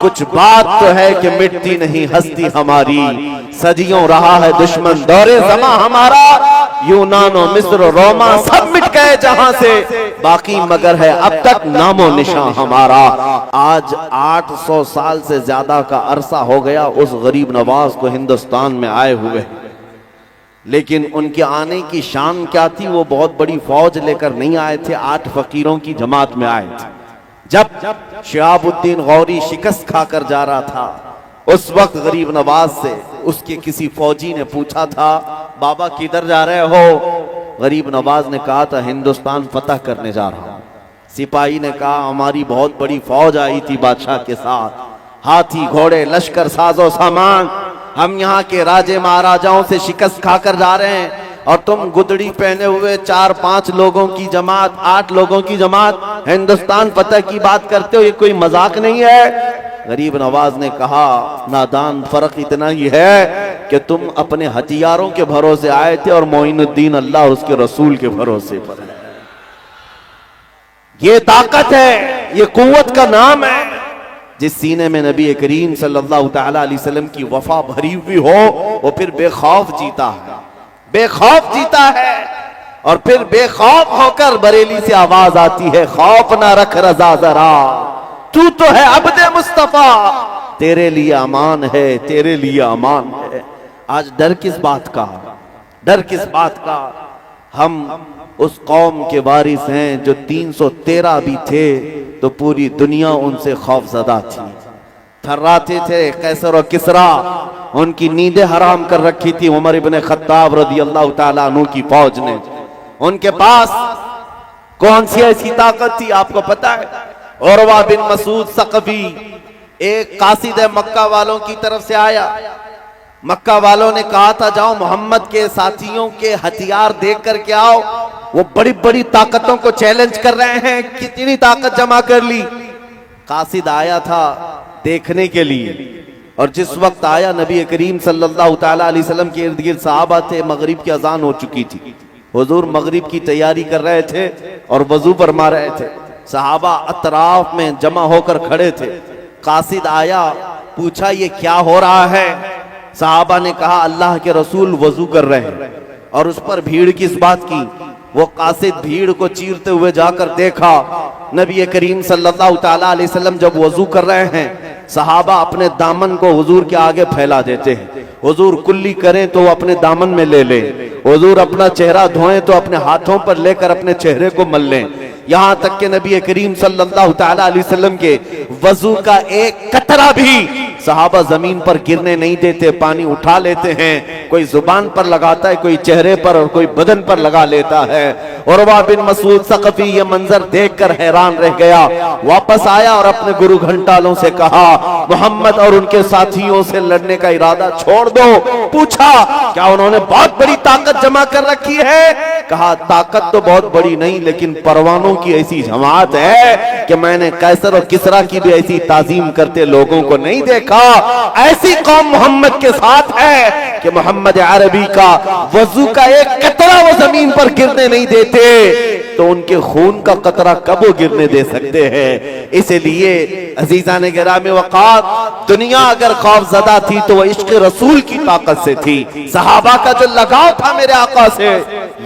कुछ बात तो है कि मिटती नहीं हस्ती हमारी, सदियों रहा है दुश्मन दौरे ज़मा हमारा। यूनान और मिस्र और रोमा सब मिट गए जहां से, बाकी मगर है अब तक नामो निशान हमारा। आज 800 साल से ज्यादा का अरसा हो गया उस गरीब नवाज को हिंदुस्तान में आए हुए, लेकिन उनके आने की शान क्या थी? वो बहुत बड़ी फौज लेकर नहीं आए थे, 8 फकीरों की जमात में आए थे। जब शिहाबुद्दीन गौरी शिकस्त खाकर जा रहा था, उस वक्त गरीब नवाज से उसके किसी फौजी ने पूछा था, बाबा किधर जा रहे हो? गरीब नवाज ने कहा था हिंदुस्तान फतह करने जा रहा हूं। सिपाही ने कहा हमारी बहुत बड़ी फौज आई थी बादशाह के साथ, हाथी घोड़े लश्कर साजो सामान, हम यहाँ के राजे महाराजाओं से शिकस्त खाकर जा रहे हैं और तुम गुदड़ी पहने हुए 4-5 लोगों की जमात, 8 लोगों की जमात हिंदुस्तान फतह की बात करते हो, ये कोई मजाक नहीं है। गरीब नवाज ने कहा नादान, फर्क इतना ही है कि तुम अपने हथियारों के भरोसे आए थे और मोइनुद्दीन अल्लाह और उसके रसूल के भरोसे पर है। ये ताकत है, ये कुव्वत का नाम है। जिस सीने में नबी करीम सल्लल्लाहु तआला अलैहि वसल्लम की वफा भरी हुई हो, वो फिर बेखौफ जीता है, बेखौफ जीता है। और फिर बेखौफ होकर बरेली से आवाज आती है, खौफ ना रख रजा जरा, तू तो है अब्दे मुस्तफा, तेरे लिए अमान है, तेरे लिए अमान है। आज डर किस बात का? डर किस बात का? हम उस कौम के वारिस हैं जो 313 भी थे तो पूरी दुनिया उनसे खौफजदा थी, थर्राते थे। कैसर और किसरा उनकी नींदें हराम कर रखी थी उमर इब्ने खत्ताब रदियल्लाहु ताला अन्हु की फौज ने। उनके पास कौन सी ऐसी ताकत थी आपको पता है? उरवा बिन मसूद सकफी एक कासिद मक्का वालों की तरफ से आया। मक्का वालों ने कहा था जाओ मोहम्मद के साथियों के हथियार देख करके आओ, वो बड़ी बड़ी ताकतों को चैलेंज कर रहे हैं, कितनी ताकत जमा कर ली। कासिद आया था देखने के लिए, और जिस वक्त आया नबी करीम सल्लल्लाहु तआला अलैहि वसल्लम के इर्द गिर्द सहाबा थे, मगरिब की अजान हो चुकी थी, हुजूर मगरिब की तैयारी कर रहे थे और वजू फरमा रहे थे। सहाबा अतराफ में जमा होकर खड़े थे। कासिद आया, पूछा ये क्या हो रहा है? सहाबा ने कहा अल्लाह के रसूल वजू कर रहे हैं। और उस पर भीड़ किस बात की? वो कासिद भीड़ को चीरते हुए जाकर देखा, नबी करीम सल्लल्लाहु तआला अलैहि वसल्लम जब वजू कर रहे हैं, सहाबा अपने दामन को हुजूर के आगे फैला देते हैं। हुजूर कुल्ली करें तो वो अपने दामन में ले लें, हुजूर अपना चेहरा धोएं तो अपने हाथों पर लेकर अपने चेहरे को मल लें। यहां तक कि नबी करीम सल्लल्लाहु तआला अलैहि वसल्लम के वजू का एक कतरा भी सहाबा जमीन पर गिरने नहीं देते, पानी उठा लेते हैं। कोई जुबान पर लगाता है, कोई चेहरे पर और कोई बदन पर लगा लेता है। उरवा बिन मसूद सकफी ये मंजर देखकर हैरान रह गया, वापस आया और अपने गुरु घंटालों से कहा मोहम्मद और उनके साथियों से लड़ने का इरादा छोड़ दो। पूछा क्या उन्होंने बहुत बड़ी ताकत जमा कर रखी है? कहा ताकत तो बहुत बड़ी नहीं, लेकिन परवानों की ऐसी जमात है कि मैंने कैसर और किसरा की भी ऐसी ताजीम करते लोगों को नहीं देखा। ऐसी कौम मोहम्मद के साथ है कि मोहम्मद अरबी का वजू का एक कतरा वो जमीन पर गिरने नहीं देते, तो उनके खून का कतरा कब वो गिरने दे सकते हैं? इसलिए अजीजा ने गिरामे वक़ार, दुनिया अगर खौफजदा थी तो वह इश्क रसूल की ताकत से थी। सहाबा का जो लगाव था मेरे आका से,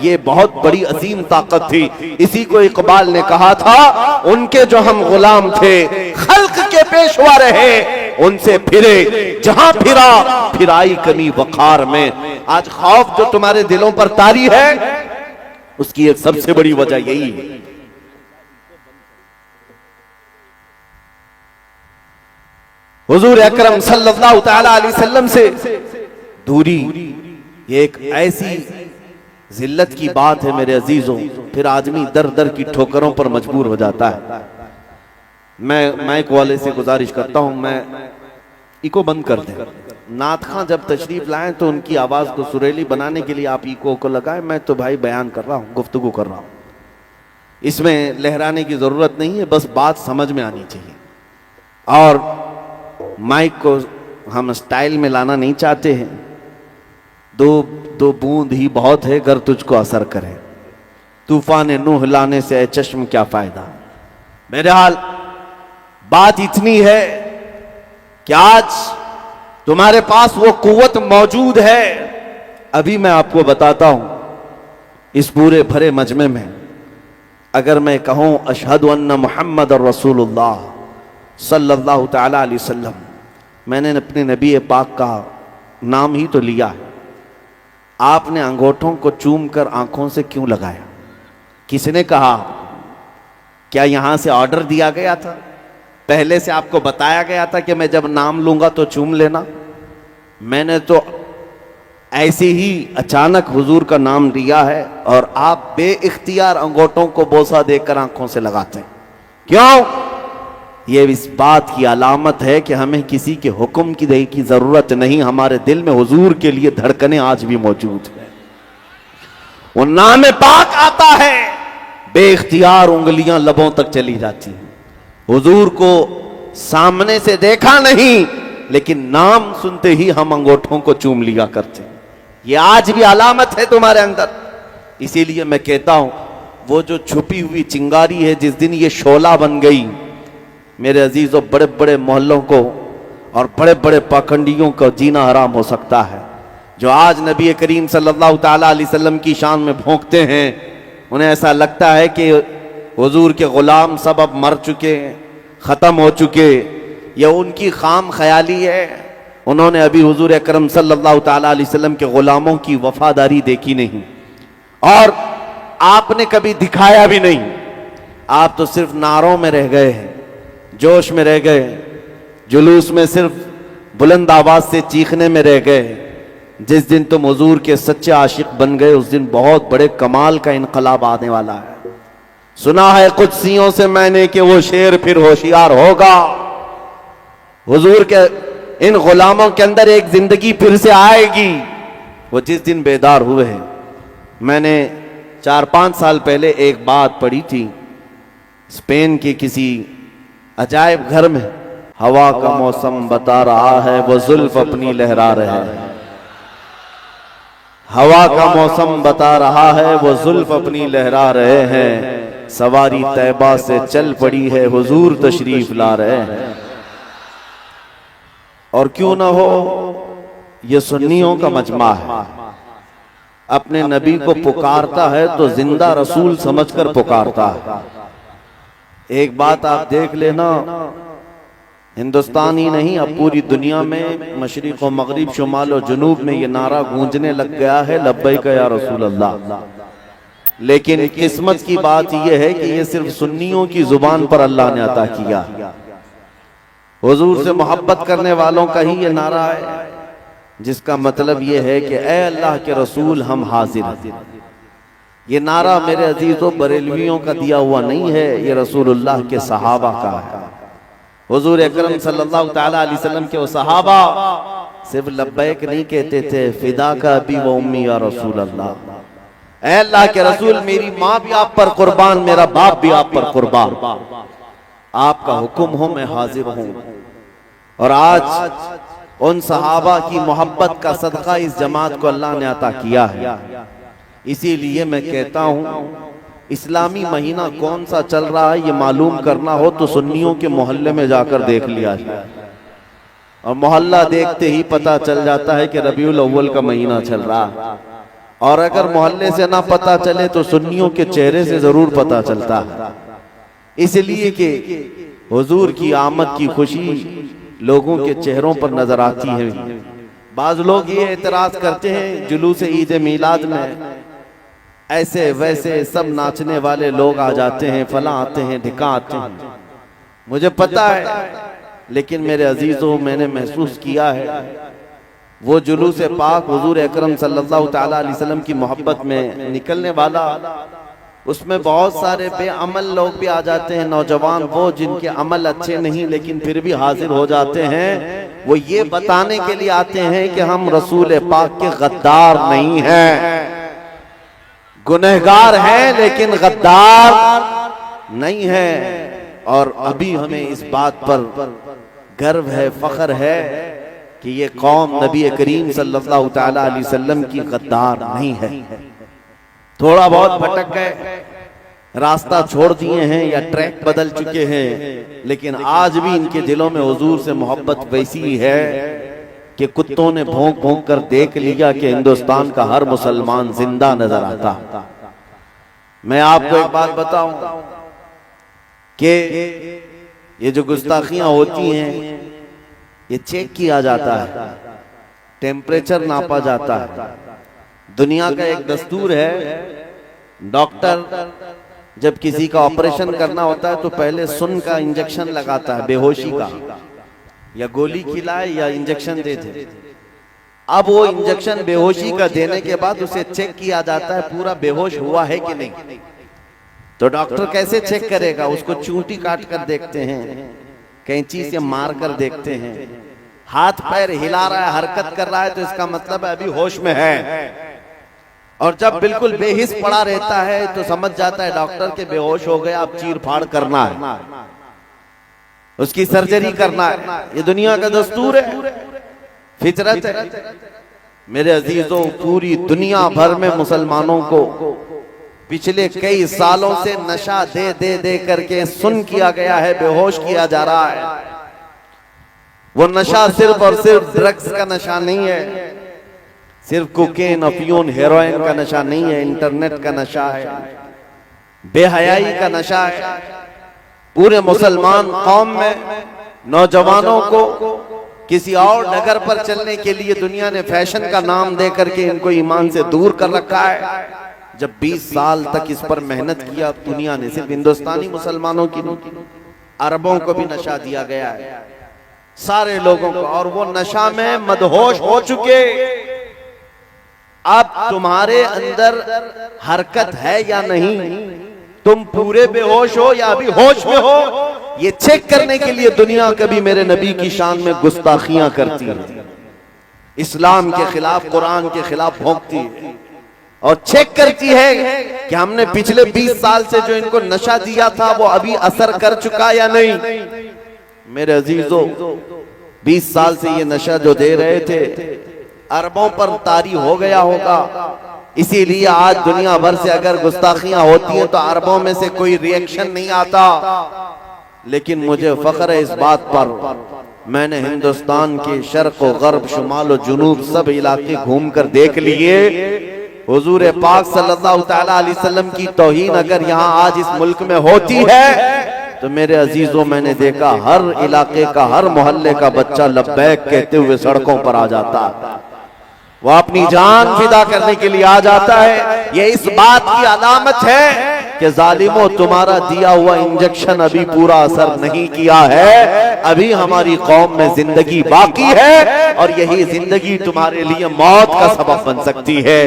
ये बहुत बड़ी अजीम ताकत थी। इसी को इकबाल ने कहा था, उनके जो हम गुलाम थे खल्क के पेशवा रहे, उनसे फिरे जहां फिरा फिराई कमी वखार में। आज खौफ जो तुम्हारे दिलों पर तारी है, उसकी एक सबसे बड़ी वजह यही है। हुजूर अकरम सल्लल्लाहु तआला अलैहि वसल्लम से दूरी ये एक ऐसी जिल्लत की बात है मेरे अजीजों, फिर आदमी दर दर की ठोकरों पर मजबूर हो जाता है। मैं माइक वाले से गुजारिश करता हूं, मैं इको बंद कर दें। नात खां जब तशरीफ लाएं तो उनकी आवाज को सुरीली बनाने के लिए आप इको को लगाएं। मैं तो भाई बयान कर रहा हूं, गुफ्तगू कर रहा हूं, इसमें लहराने की जरूरत नहीं है, बस बात समझ में आनी चाहिए। और माइक को हम स्टाइल में लाना नहीं चाहते हैं। दो बूंद ही बहुत है अगर तुझको असर करे, तूफान नूह लाने से चश्म क्या फायदा। बहरहाल बात इतनी है क्या आज तुम्हारे पास वो कुव्वत मौजूद है? अभी मैं आपको बताता हूं, इस पूरे भरे मजमे में अगर मैं कहूं अशहदु अन्ना मुहम्मद रसूलुल्लाह सल्लल्लाहु तआला अलैहि वसल्लम, मैंने अपने नबी पाक का नाम ही तो लिया है। आपने अंगूठों को चूम कर आंखों से क्यों लगाया? किसने कहा? क्या यहां से ऑर्डर दिया गया था? पहले से आपको बताया गया था कि मैं जब नाम लूंगा तो चूम लेना? मैंने तो ऐसे ही अचानक हुजूर का नाम लिया है और आप बेइख्तियार अंगूठों को बोसा देकर आंखों से लगाते हैं। क्यों? ये इस बात की अलामत है कि हमें किसी के हुक्म की दे की जरूरत नहीं, हमारे दिल में हुजूर के लिए धड़कनें आज भी मौजूद है। वो नाम पाक आता है, बेइख्तियार उंगलियां लबों तक चली जाती हैं। हुजूर को सामने से देखा नहीं, लेकिन नाम सुनते ही हम अंगूठों को चूम लिया करते हैं। ये आज भी अलामत है तुम्हारे अंदर। इसीलिए मैं कहता हूं, वो जो छुपी हुई चिंगारी है, जिस दिन ये शोला बन गई, मेरे अजीजों, बड़े बड़े मोहल्लों को और बड़े बड़े पाखंडियों को जीना हराम हो सकता है। जो आज नबी करीम सल्लल्लाहु ताला अलैहि वसल्लम की शान में भोंकते हैं, उन्हें ऐसा लगता है कि हुजूर के गुलाम सब अब मर चुके, ख़त्म हो चुके। यह उनकी खाम ख्याली है। उन्होंने अभी हुजूर अकरम सल्लल्लाहु ताला अलैहि वसल्लम के गुलामों की वफादारी देखी नहीं, और आपने कभी दिखाया भी नहीं। आप तो सिर्फ नारों में रह गए हैं, जोश में रह गए, जुलूस में सिर्फ बुलंद आवाज से चीखने में रह गए। जिस दिन तुम हुजूर के सच्चे आशिक बन गए, उस दिन बहुत बड़े कमाल का इनकलाब आने वाला है। सुना है कुदसियों से मैंने कि वो शेर फिर होशियार होगा। हुजूर के इन गुलामों के अंदर एक जिंदगी फिर से आएगी। वो जिस दिन बेदार हुए हैं, मैंने 4-5 साल पहले एक बात पढ़ी थी, स्पेन के किसी अजायब घर में, हवा का मौसम बता रहा है वो जुल्फ अपनी लहरा रहे हैं। हवा का मौसम बता रहा है वो जुल्फ अपनी लहरा रहे हैं। सवारी तैबा से चल पड़ी है, हुजूर तशरीफ ला रहे हैं। और क्यों ना हो, ये सुन्नियों का मजमा है। अपने नबी को पुकारता है तो जिंदा रसूल समझकर पुकारता है। एक बात आप देख लेना, हिंदुस्तान ही नहीं, अब पूरी दुनिया में मशरिक और मगरिब, शुमाल और जुनूब में ये नारा गूंजने लग गया है, लब्बैक या रसूल अल्लाह। लेकिन किस्मत की बात यह है कि ये सिर्फ सुन्नियों की जुबान पर अल्लाह ने अता किया। हुजूर से मोहब्बत करने वालों का ही ये नारा है, जिसका मतलब ये है कि ए अल्लाह के रसूल, हम हाजिर हैं। ये नारा मेरे अजीजों बरेलवियों का दिया हुआ नहीं है, ये रसूलुल्लाह के सहाबा का है। हुजूर अकरम सल्लल्लाहु ताला अलैहि वसल्लम के वो सहाबा सिर्फ लब्बैक नहीं कहते थे, फिदा का अबी व उम्मी या रसूल अल्लाह। ऐ अल्लाह के रसूल, मेरी माँ भी आप पर कुर्बान, मेरा बाप भी आप पर कुर्बान, आपका हुक्म हो मैं हाजिर हूं। और आज उन सहाबा की मोहब्बत का सदका इस जमात को अल्लाह ने अता किया है। इसीलिए मैं कहता हूं, इस्लामी महीना कौन सा चल रहा है ये मालूम करना हो तो सुन्नियों के मोहल्ले में जाकर देख लिया जाए, और मोहल्ला देखते ही पता चल जाता है कि रबीउल अव्वल का महीना चल रहा है। और अगर मोहल्ले से ना पता चले तो सुन्नियों के चेहरे से जरूर पता चलता है। इसलिए कि हुजूर की आमद की खुशी लोगों के चेहरों पर नजर आती है। बाज लोग ये एतराज करते हैं, जुलूस ईद मीलाद में ऐसे वैसे सब नाचने वाले लोग आ जाते हैं, फला आते हैं, ढिका आते हैं। मुझे पता है, लेकिन मेरे अजीजों, मैंने महसूस किया है वो जुलूस पाक हुजूर अकरम सल्लल्लाहु ताला अलैहि वसल्लम की मोहब्बत में निकलने वाला, उसमें बहुत सारे बेअमल लोग भी आ जाते हैं, नौजवान, वो जिनके अमल अच्छे नहीं लेकिन फिर भी हाजिर हो जाते हैं। वो ये बताने के लिए आते हैं कि हम रसूल पाक के गद्दार नहीं हैं, गुनहगार हैं लेकिन गद्दार नहीं है। और अभी हमें इस बात पर गर्व है, फख्र है कि ये कौम नबी करीम सल्लल्लाहु ताला अलैहि वसल्लम की गद्दार नहीं है। थोड़ा बहुत भटक गए, रास्ता छोड़ दिए हैं या ट्रैक बदल चुके हैं, लेकिन आज भी इनके दिलों में हुजूर से मोहब्बत वैसी है कि कुत्तों ने भौंक भौंक कर देख लिया कि हिंदुस्तान का हर मुसलमान जिंदा नजर आता। मैं आपको एक बात बताऊं कि ये जो गुस्ताखियां होती हैं ये चेक किया जाता है, टेम्परेचर नापा जाता है। दुनिया का एक दस्तूर है, डॉक्टर जब किसी का ऑपरेशन करना होता है तो पहले सुन का इंजेक्शन लगाता है, बेहोशी का, या गोली खिलाए या इंजेक्शन दे दे। अब वो इंजेक्शन बेहोशी का देने के बाद उसे चेक किया जाता है पूरा बेहोश हुआ है कि नहीं। तो डॉक्टर कैसे चेक करेगा? उसको चूंटी काट कर देखते हैं, कैंची से मार कर देखते हैं, हाथ पैर हिला रहा है, हरकत कर रहा है, तो इसका मतलब है अभी होश में है। और जब बिल्कुल बेहिस पड़ा रहता है तो समझ जाता है डॉक्टर के बेहोश हो गया, अब चीर फाड़ करना है, उसकी सर्जरी करना है। ये दुनिया का दस्तूर है, फितरत है। मेरे अजीजों, पूरी दुनिया भर में मुसलमानों को पिछले कई सालों से नशा दे दे दे करके सुन किया गया है, बेहोश किया जा रहा है। वो नशा सिर्फ और सिर्फ ड्रग्स का नशा नहीं है, सिर्फ कोकेन, अफीम, हेरोइन का नशा नहीं है, इंटरनेट का नशा है, बेहयाई का नशा है। पूरे मुसलमान कौम में नौजवानों को किसी और डगर पर चलने के लिए दुनिया ने फैशन का नाम दे करके इनको ईमान से दूर कर रखा है। जब 20 साल तक इस पर मेहनत किया दुनिया ने, सिर्फ हिंदुस्तानी मुसलमानों की नहीं, अरबों को भी नशा दिया गया है, सारे लोगों को, और वो नशा में मदहोश हो चुके। अब तुम्हारे अंदर हरकत है या नहीं, तुम पूरे बेहोश हो या अभी होश में हो, ये चेक करने के लिए दुनिया कभी मेरे नबी की शान में गुस्ताखियां करती है, इस्लाम के खिलाफ, कुरान के खिलाफ भौंकती है और चेक करती है कि हमने पिछले 20 साल से जो इनको नशा दिया था वो अभी असर कर चुका या नहीं। मेरे अजीजों, 20 साल से ये नशा जो दे रहे थे अरबों पर तारी हो गया होगा, इसीलिए आज दुनिया भर से अगर गुस्ताखियां होती हैं तो अरबों में से कोई रिएक्शन नहीं आता। लेकिन मुझे फख्र है इस बात पर, मैंने हिंदुस्तान के शर्क और गर्ब, शुमाल और जुनूब सब इलाके घूम कर देख लिए। हुजूर पाक सल्लल्लाहु तआला अलैहि वसल्लम की तौहीन अगर यहाँ आज इस मुल्क में होती है तो मेरे अजीजों, मैंने देखा हर इलाके का, हर मोहल्ले का बच्चा लब्बैक कहते हुए सड़कों पर आ जाता है, वो अपनी जान फिदा करने के लिए आ जाता है। ये इस बात की अलामत है कि जालिमों, तुम्हारा दिया हुआ इंजेक्शन अभी पूरा असर नहीं किया है, अभी हमारी कौम में जिंदगी बाकी है और यही जिंदगी तुम्हारे लिए मौत का सबब बन सकती है।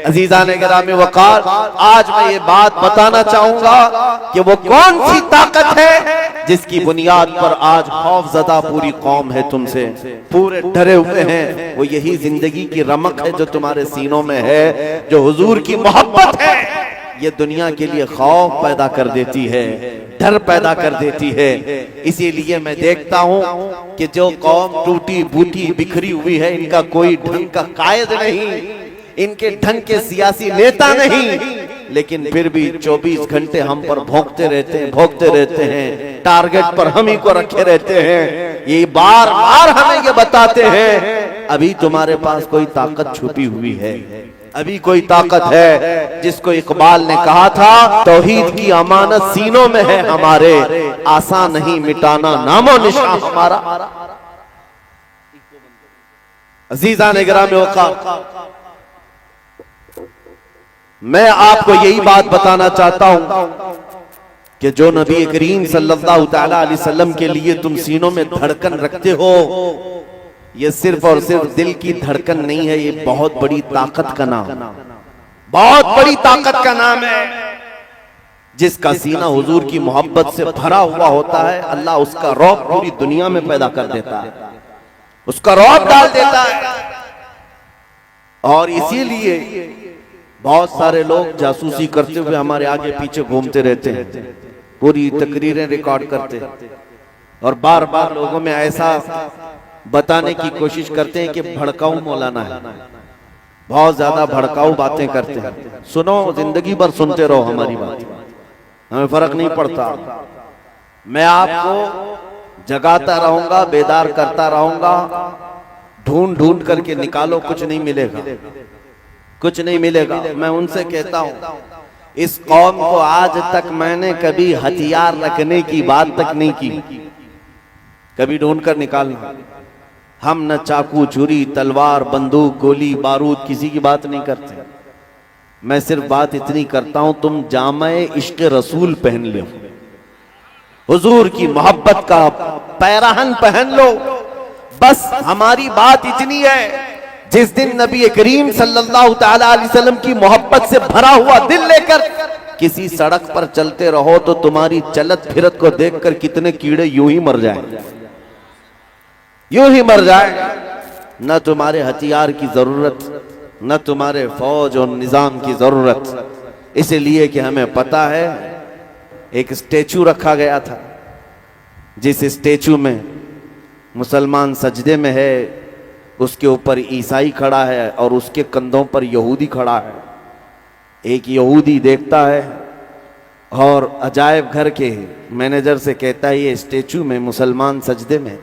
अजीजान गिरामी वक़ार, आज मैं ये बात बताना चाहूंगा कि वो कौन सी ताकत है जिसकी बुनियाद पर आज खौफजदा पूरी कौम है, तुमसे पूरे डरे हुए हैं। वो यही जिंदगी की रमक है जो तुम्हारे सीनों में है, जो हुजूर की मोहब्बत है। ये दुनिया के लिए खौफ पैदा कर देती है, डर पैदा कर देती है। इसीलिए मैं देखता हूं कि जो कौम टूटी बूटी बिखरी हुई है, इनका कोई ढंग का कायद नहीं, इनके ढंग के सियासी नेता नहीं, लेकिन फिर भी 24 घंटे हम पर भौंकते रहते हैं, टारगेट पर हम ही को रखे रहते हैं। ये बार बार हमें ये बताते हैं अभी तुम्हारे पास कोई ताकत छुपी हुई है, अभी कोई ताकत है जिसको इकबाल ने कहा था, तौहीद की अमानत सीनों में है हमारे, आसान नहीं मिटाना नामो निशान हमारा। अजीज़ान गिरामी वक़ार, मैं आपको यही बात बताना चाहता हूं कि जो नबी करीम सल्लल्लाहु तआला अलैहि वसल्लम के लिए तुम सीनों में धड़कन रखते हो, ये सिर्फ और सिर्फ दिल की धड़कन नहीं है, ये बहुत बड़ी ताकत का नाम, बहुत बड़ी ताकत का नाम है। जिसका सीना हुजूर की मोहब्बत से भरा हुआ होता है, अल्लाह उसका रौब पूरी दुनिया में पैदा कर देता है, उसका रौब डाल देता है। और इसीलिए बहुत सारे लोग जासूसी करते हुए हमारे आगे पीछे घूमते रहते हैं, पूरी तकरीरें रिकॉर्ड करते और बार बार लोगों में ऐसा बताने की कोशिश करते हैं कि भड़काऊ मौलाना है, बहुत ज्यादा भड़काऊ बातें करते हैं। सुनो, जिंदगी भर सुनते रहो हमारी बात, हमें फर्क नहीं पड़ता। मैं आपको जगाता रहूंगा, बेदार करता रहूंगा, ढूंढ ढूंढ करके निकालो, कुछ नहीं मिलेगा, कुछ नहीं मिलेगा। मैं उनसे कहता हूं, इस कौम को आज तक मैंने कभी हथियार रखने की बात तक नहीं की, कभी ढूंढ कर निकालना। हम न चाकू, छुरी, तलवार, बंदूक, गोली, बारूद किसी की बात नहीं करते। मैं सिर्फ बात इतनी करता हूं, तुम जामे इश्क रसूल पहन लो, हुजूर की मोहब्बत का पैराहन पहन लो। बस हमारी बात इतनी है, जिस दिन नबी करीम सल्लल्लाहु तआला अलैहि वसल्लम की मोहब्बत से भरा हुआ दिल लेकर किसी सड़क पर चलते रहो तो तुम्हारी चलत फिरत को देखकर कितने कीड़े यूं ही मर जाएं, यूं ही मर जाए। न तुम्हारे हथियार की जरूरत, न तुम्हारे फौज और निजाम की जरूरत। इसलिए कि हमें पता है एक स्टेचू रखा गया था, जिस स्टेचू में मुसलमान सजदे में है, उसके ऊपर ईसाई खड़ा है और उसके कंधों पर यहूदी खड़ा है। एक यहूदी देखता है और अजायब घर के मैनेजर से कहता है, ये स्टेचू में मुसलमान सजदे में,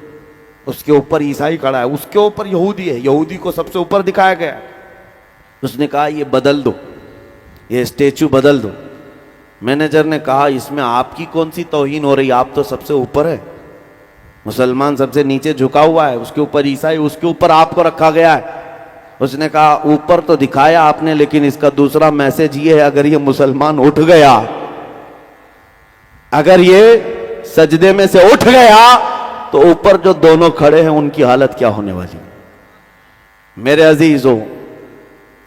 उसके ऊपर ईसाई खड़ा है, उसके ऊपर यहूदी है, यहूदी को सबसे ऊपर दिखाया गया। उसने कहा ये बदल दो, ये स्टेचू बदल दो। मैनेजर ने कहा इसमें आपकी कौन सी तौहीन हो रही, आप तो सबसे ऊपर है, मुसलमान सबसे नीचे झुका हुआ है, उसके ऊपर ईसाई, उसके ऊपर आपको रखा गया है। उसने कहा ऊपर तो दिखाया आपने, लेकिन इसका दूसरा मैसेज ये है, अगर ये मुसलमान उठ गया, अगर ये सजदे में से उठ गया तो ऊपर जो दोनों खड़े हैं उनकी हालत क्या होने वाली। मेरे अजीजों,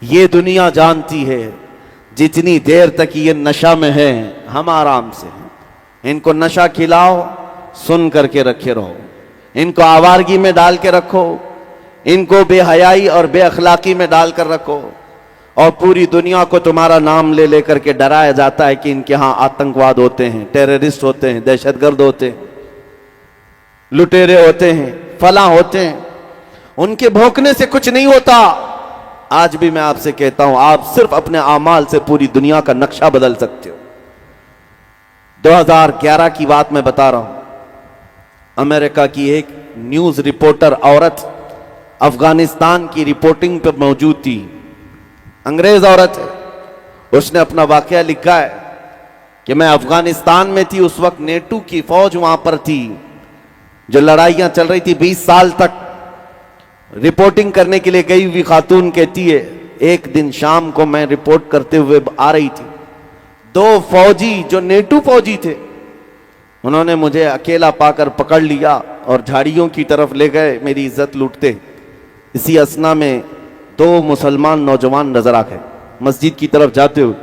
ये दुनिया जानती है जितनी देर तक ये नशा में है हम आराम से हैं। इनको नशा खिलाओ, सुन करके रखे रहो, इनको आवारगी में डाल के रखो, इनको बेहयाई और बेअखलाकी में डाल कर रखो, और पूरी दुनिया को तुम्हारा नाम ले लेकर के डराया जाता है कि इनके यहाँ आतंकवाद होते हैं, टेररिस्ट होते हैं, दहशतगर्द होते हैं, लुटेरे होते हैं, फला होते हैं। उनके भौंकने से कुछ नहीं होता। आज भी मैं आपसे कहता हूं, आप सिर्फ अपने आमाल से पूरी दुनिया का नक्शा बदल सकते हो। 2011 की बात मैं बता रहा हूं। अमेरिका की एक न्यूज रिपोर्टर औरत अफगानिस्तान की रिपोर्टिंग पर मौजूद थी, अंग्रेज औरत है। उसने अपना वाकया लिखा है कि मैं अफगानिस्तान में थी, उस वक्त नेटो की फौज वहां पर थी, जो लड़ाइयां चल रही थी 20 साल तक। रिपोर्टिंग करने के लिए गई हुई खातून कहती है, एक दिन शाम को मैं रिपोर्ट करते हुए आ रही थी, दो फौजी जो नेटो फौजी थे, उन्होंने मुझे अकेला पाकर पकड़ लिया और झाड़ियों की तरफ ले गए, मेरी इज्जत लूटते। इसी असना में दो मुसलमान नौजवान नजर आ गए मस्जिद की तरफ जाते हुए।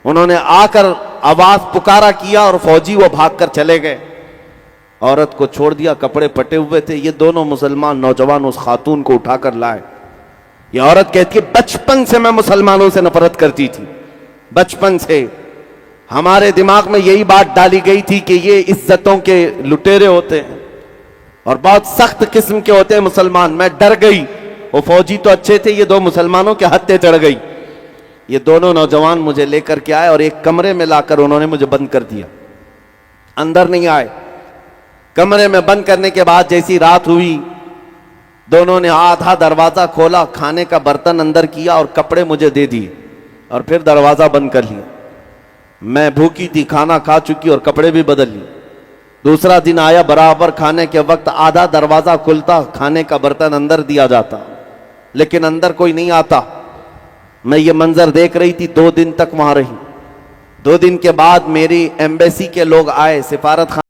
उन्होंने आकर आवाज पुकारा किया और फौजी वो भागकर चले गए। औरत को छोड़ दिया, कपड़े फटे हुए थे। ये दोनों मुसलमान नौजवान उस खातून को उठाकर लाए। ये औरत कहती है, बचपन से मैं मुसलमानों से नफरत करती थी, बचपन से हमारे दिमाग में यही बात डाली गई थी कि ये इज्जतों के लुटेरे होते हैं और बहुत सख्त किस्म के होते हैं मुसलमान। मैं डर गई, वो फौजी तो अच्छे थे, ये दो मुसलमानों के हत्थे चढ़ गई। ये दोनों नौजवान मुझे लेकर के आए और एक कमरे में लाकर उन्होंने मुझे बंद कर दिया, अंदर नहीं आए। कमरे में बंद करने के बाद जैसी रात हुई, दोनों ने आधा दरवाजा खोला, खाने का बर्तन अंदर किया और कपड़े मुझे दे दिए और फिर दरवाजा बंद कर लिया। मैं भूखी थी, खाना खा चुकी और कपड़े भी बदल लिए। दूसरा दिन आया, बराबर खाने के वक्त आधा दरवाजा खुलता, खाने का बर्तन अंदर दिया जाता, लेकिन अंदर कोई नहीं आता। मैं ये मंजर देख रही थी, 2 दिन तक वहां रही। 2 दिन के बाद मेरी एम्बेसी के लोग आए, सिफारत